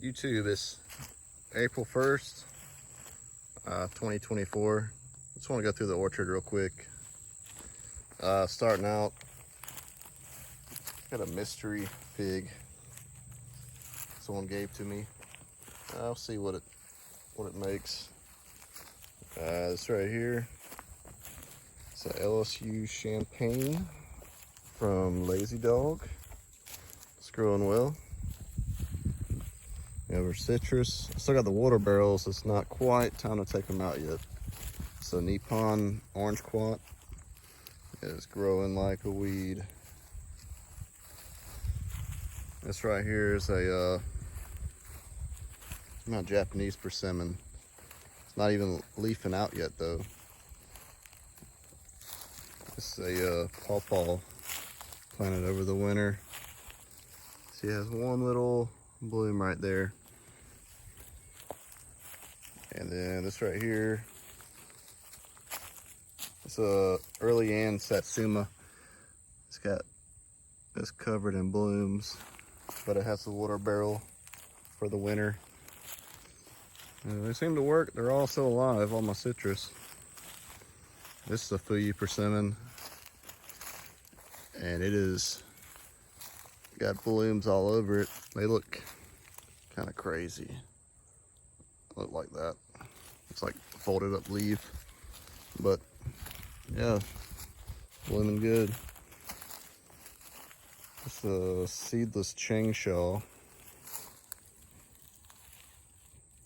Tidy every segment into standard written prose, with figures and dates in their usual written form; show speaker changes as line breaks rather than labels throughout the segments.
YouTube, it's April 1st, 2024. Just want to go through the orchard real quick. Starting out, got a mystery fig someone gave to me. I'll see what it makes. This right here, it's a LSU Champagne from Lazy Dog. It's growing well. We have our citrus. I still got the water barrels. It's not quite time to take them out yet. So Nippon orange quat is growing like a weed. This right here is a not Japanese persimmon. It's not even leafing out yet though. This is a pawpaw planted over the winter. See, it has one little bloom right there. And then this right here, it's a early Ann Satsuma. It's covered in blooms, but it has the water barrel for the winter. And they seem to work. They're all still alive, all my citrus. This is a Fuyu persimmon, and it is got blooms all over it. They look kind of crazy. Look like that. It's like folded up leaf, but yeah, blooming good. It's a seedless Changsha.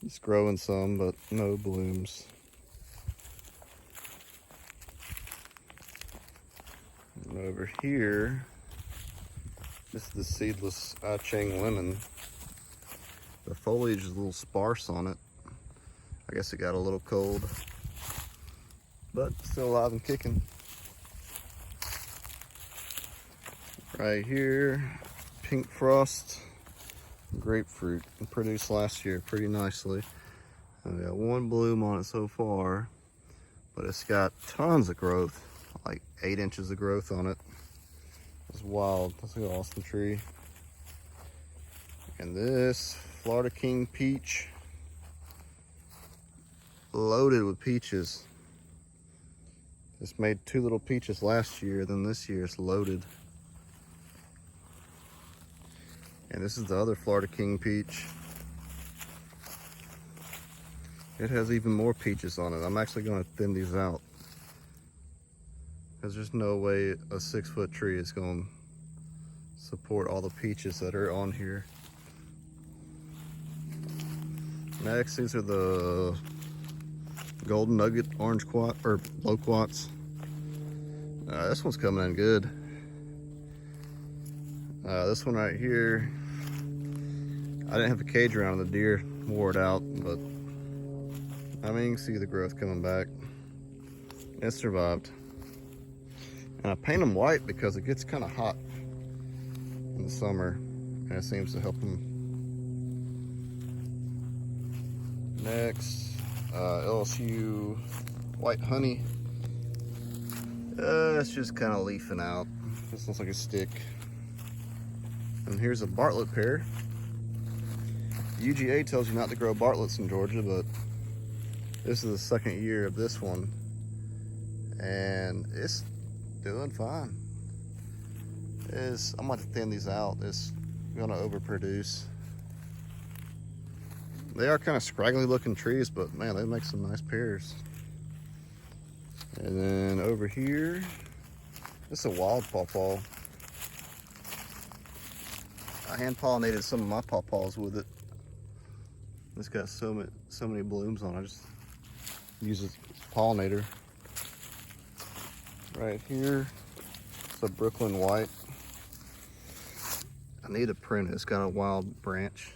It's growing some, but no blooms. And over here, this is the seedless I Chang lemon. The foliage is a little sparse on it. I guess it got a little cold, but still alive and kicking. Right here, Pink Frost grapefruit. It produced last year pretty nicely. I've got one bloom on it so far, but it's got tons of growth, like 8 inches of growth on it. It's wild. That's an awesome tree. And this Florida King peach, loaded with peaches. Just made 2 little peaches last year, then this year it's loaded. And this is the other Florida King peach. It has even more peaches on it. I'm actually going to thin these out, because there's no way a 6-foot tree is going to support all the peaches that are on here. Next, these are the Golden Nugget orange quat, or loquats. This one's coming in good. This one right here, I didn't have a cage around, the deer wore it out, but I mean, you can see the growth coming back. It survived. And I paint them white because it gets kind of hot in the summer, and it seems to help them. Next, LSU White Honey. It's just kind of leafing out. This looks like a stick. And here's a Bartlett pear. UGA tells you not to grow Bartletts in Georgia, but this is the 2nd year of this one, and it's doing fine. I'm going to thin these out. It's going to overproduce. They are kind of scraggly looking trees, but man, they make some nice pears. And then over here, this is a wild pawpaw. I hand pollinated some of my pawpaws with it. It's got so many blooms on it. I just use a pollinator. Right here, it's a Brooklyn White. I need to print it. It's got a wild branch,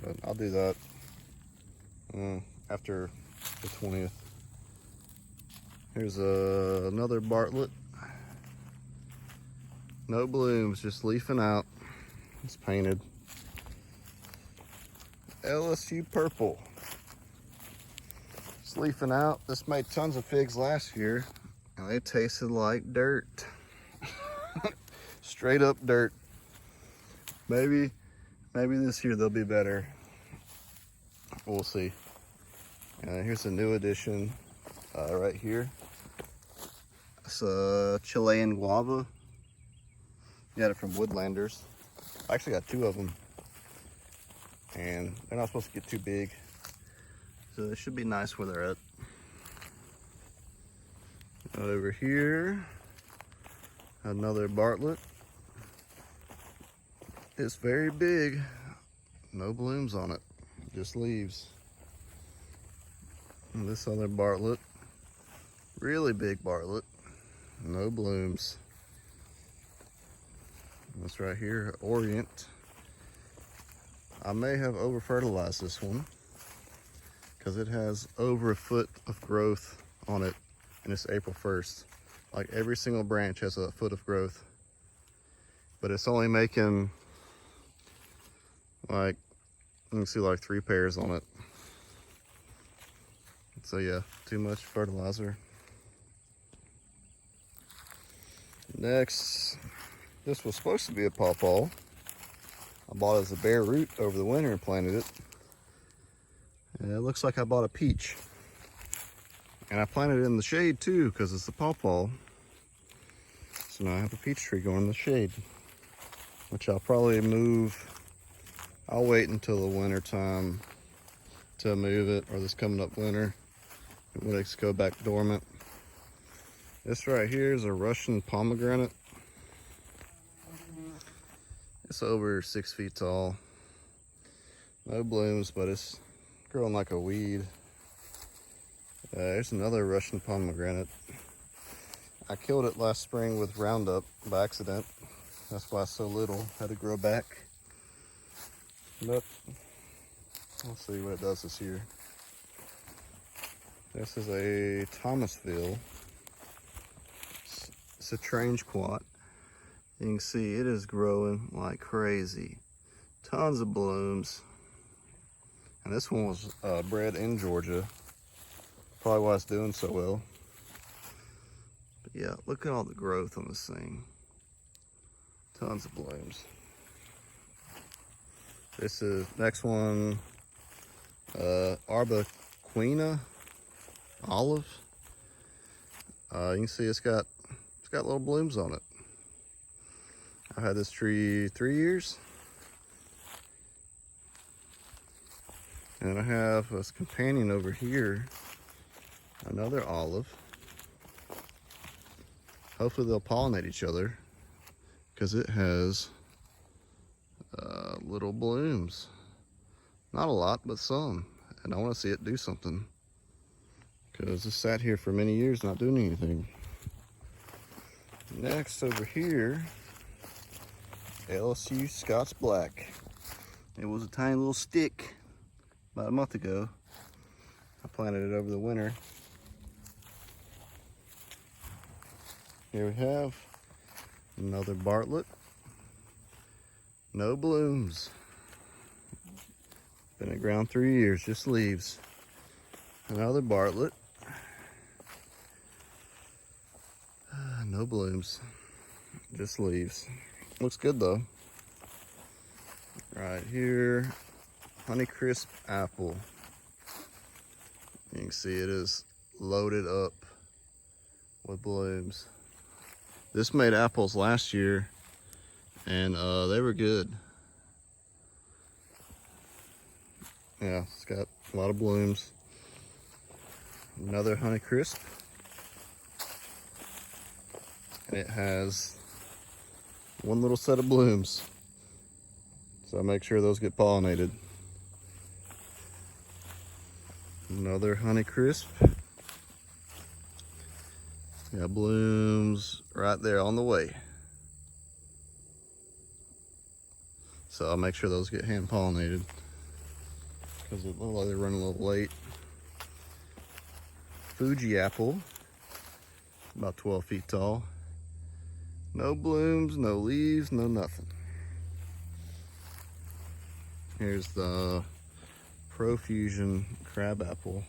but I'll do that after the 20th. Here's another Bartlett. No blooms, just leafing out. It's painted. LSU Purple. It's leafing out. This made tons of figs last year, and they tasted like dirt. Straight up dirt. Maybe this year they'll be better. We'll see. Here's a new addition right here. It's a Chilean guava. Got it from Woodlanders. I actually got 2 of them. And they're not supposed to get too big. So they should be nice where they're at. Over here, another Bartlett. It's very big. No blooms on it, just leaves. And this other Bartlett, really big Bartlett, no blooms. This right here, Orient. I may have over fertilized this one because it has over a foot of growth on it, and it's April 1st. Like every single branch has a foot of growth, but it's only making like, you can see like 3 pairs on it. So yeah, too much fertilizer. Next, this was supposed to be a pawpaw. I bought it as a bare root over the winter and planted it. And it looks like I bought a peach. And I planted it in the shade too, because it's a pawpaw. So now I have a peach tree going in the shade, which I'll probably move. I'll wait until the winter time to move it, or this coming up winter, when it's go back dormant. This right here is a Russian pomegranate. It's over 6 feet tall. No blooms, but it's growing like a weed. There's another Russian pomegranate. I killed it last spring with Roundup by accident. That's why it's so little. Had to grow back. But we'll see what it does this year. This is a Thomasville Citrange Quat. You can see it is growing like crazy. Tons of blooms. And this one was bred in Georgia. Probably why it's doing so well. But yeah, look at all the growth on this thing. Tons of blooms. This is next one, Arbequina olive. You can see it's got little blooms on it. I've had this tree 3 years. And I have a companion over here, another olive. Hopefully they'll pollinate each other because it has little blooms. Not a lot, but some. And I want to see it do something because it sat here for many years not doing anything. Next over here, LSU Scots Black. It was a tiny little stick about a month ago. I planted it over the winter. Here we have another Bartlett. No blooms. Been in the ground 3 years, just leaves. Another Bartlett. No blooms, just leaves. Looks good though. Right here, Honeycrisp apple. You can see it is loaded up with blooms. This made apples last year, and they were good. Yeah, it's got a lot of blooms. Another Honeycrisp. And it has one little set of blooms. So I make sure those get pollinated. Another Honeycrisp. Yeah, blooms right there on the way. So I'll make sure those get hand pollinated because it looks like they're running a little late. Fuji apple, about 12 feet tall. No blooms, no leaves, no nothing. Here's the Profusion crab apple.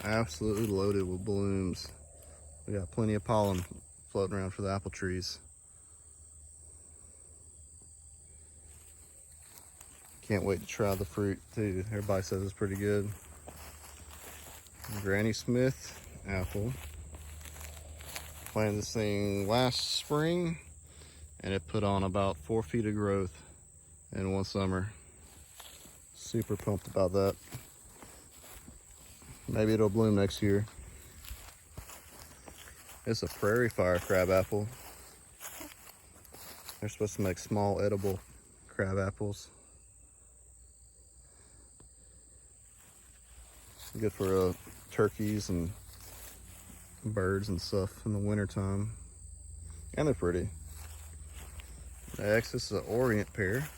Absolutely loaded with blooms. We got plenty of pollen floating around for the apple trees. can't wait to try the fruit too. Everybody says it's pretty good. Granny Smith apple. Planted this thing last spring and it put on about 4 feet of growth in one summer. Super pumped about that. Maybe it'll bloom next year. It's a prairie fire crab apple. They're supposed to make small edible crab apples. Good for turkeys and birds and stuff in the wintertime. And they're pretty. Next, this is an Orient pear.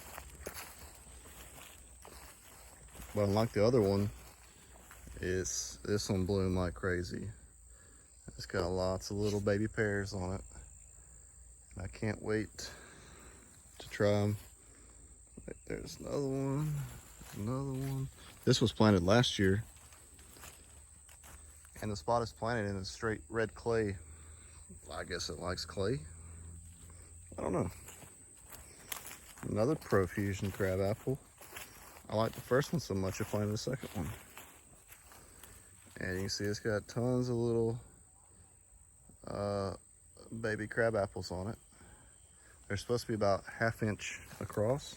But unlike the other one, this one bloomed like crazy. It's got lots of little baby pears on it. I can't wait to try them. There's another one, another one. This was planted last year. And the spot is planted in a straight red clay. I guess it likes clay. I don't know. Another Profusion crab apple. I like the first one so much I planted the second one. And you can see it's got tons of little baby crab apples on it. They're supposed to be about 1/2 inch across.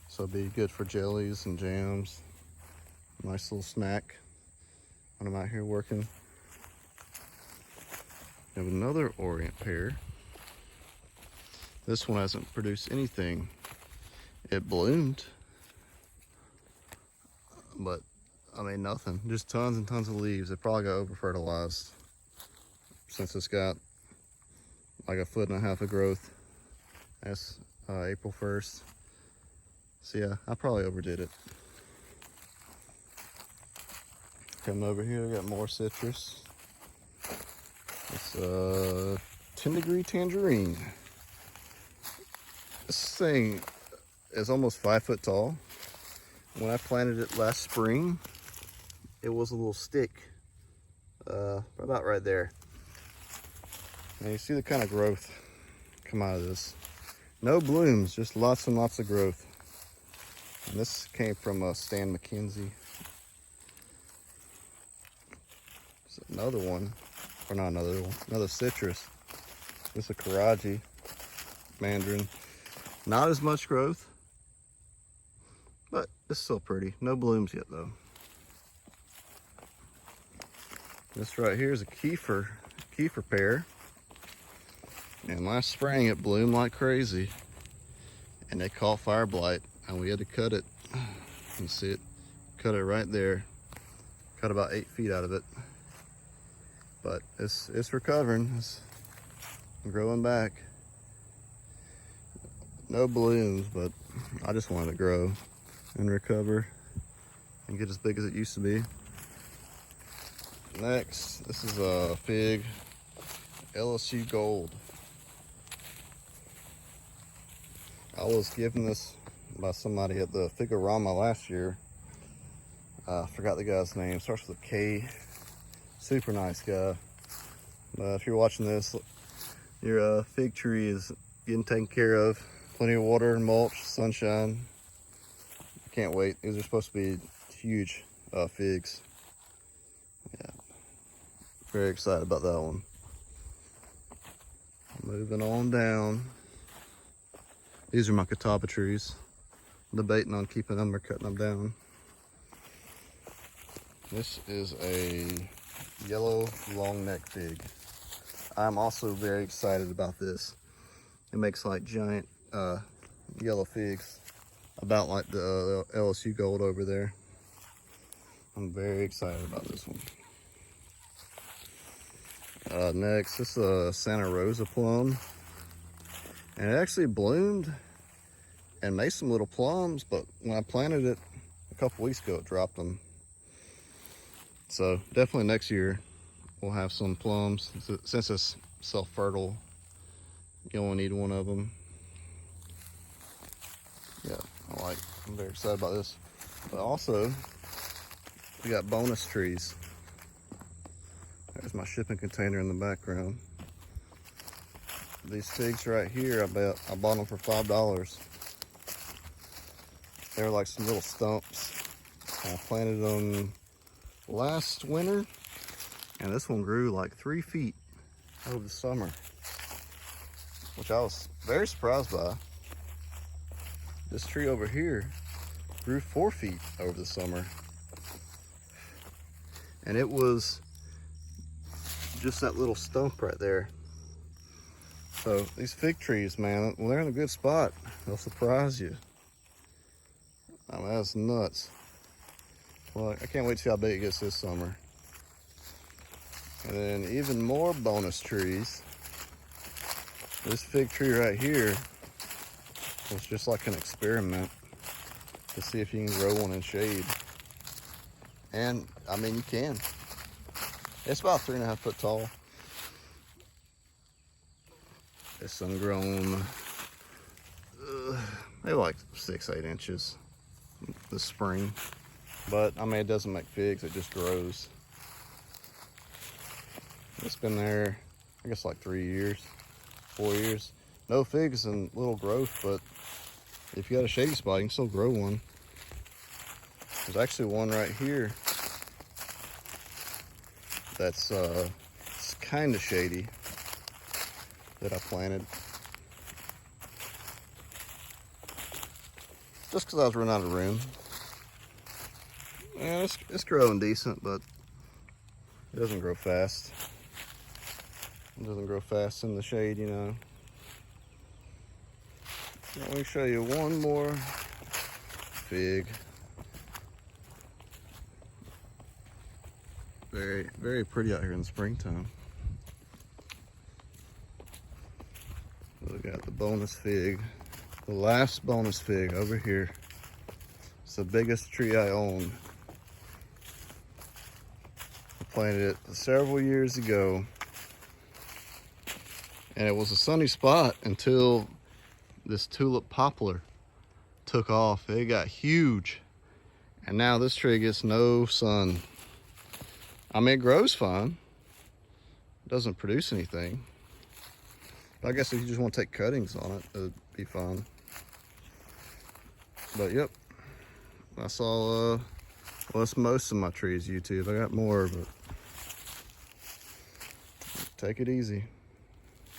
So it'd be good for jellies and jams. Nice little snack when I'm out here working. We have another Orient pear. This one hasn't produced anything. It bloomed, but I mean nothing. Just tons and tons of leaves. It probably got over fertilized since it's got like 1.5 feet of growth. That's April 1st. So yeah, I probably overdid it. Coming over here, we got more citrus. It's 10 degree tangerine. This thing is almost 5 foot tall. When I planted it last spring, it was a little stick, about right there. Now you see the kind of growth come out of this. No blooms, just lots and lots of growth. And this came from Stan McKenzie. There's another one, or not another one, another citrus. This is a Karaji mandarin. Not as much growth, but it's still pretty. No blooms yet though. This right here is a kefir pear. And last spring it bloomed like crazy. And they caught fire blight and we had to cut it. You see it? Cut it right there. Cut about 8 feet out of it. But it's recovering. It's growing back. No blooms, but I just want it to grow and recover and get as big as it used to be. Next, this is a fig, LSU Gold. I was given this by somebody at the Figurama last year. I forgot the guy's name. Starts with a K. Super nice guy. If you're watching this, your fig tree is getting taken care of. Plenty of water and mulch, sunshine. Can't wait. These are supposed to be huge figs. Yeah, very excited about that one. Moving on down. These are my catawba trees. I'm debating on keeping them or cutting them down. This is a yellow long neck fig. I'm also very excited about this. It makes like giant yellow figs, about like the LSU Gold over there. I'm very excited about this one. Next, this is a Santa Rosa plum. And it actually bloomed and made some little plums, but when I planted it a couple weeks ago, it dropped them. So definitely next year, we'll have some plums. Since it's self-fertile, you only need one of them. Yeah, I'm very excited about this. But also, we got bonus trees. There's my shipping container in the background. These figs right here, I bought them for $5. They were like some little stumps. I planted them last winter, and this one grew like 3 feet over the summer, which I was very surprised by. This tree over here grew 4 feet over the summer, and it was just that little stump right there. So these fig trees, man, when they're in a good spot, they'll surprise you. I mean, that's nuts. Well, I can't wait to see how big it gets this summer. And then even more bonus trees. This fig tree right here was just like an experiment to see if you can grow one in shade. And I mean, you can. It's about 3.5 foot tall. It's sun grown, maybe like 6-8 inches this spring. But I mean, it doesn't make figs, it just grows. It's been there, I guess like 3 years, 4 years. No figs and little growth, but if you got a shady spot, you can still grow one. There's actually one right here that's it's kind of shady that I planted. Just because I was running out of room. Yeah, it's growing decent, but it doesn't grow fast. It doesn't grow fast in the shade, you know. Let me show you one more fig. Very, very pretty out here in the springtime. We got the bonus fig, the last bonus fig over here. It's the biggest tree I own. I planted it several years ago, and it was a sunny spot until this tulip poplar took off. It got huge, and now this tree gets no sun. I mean, it grows fine. It doesn't produce anything. I guess if you just want to take cuttings on it, it'd be fine. But yep, that's all. Well, that's most of my trees, YouTube. I got more, but take it easy.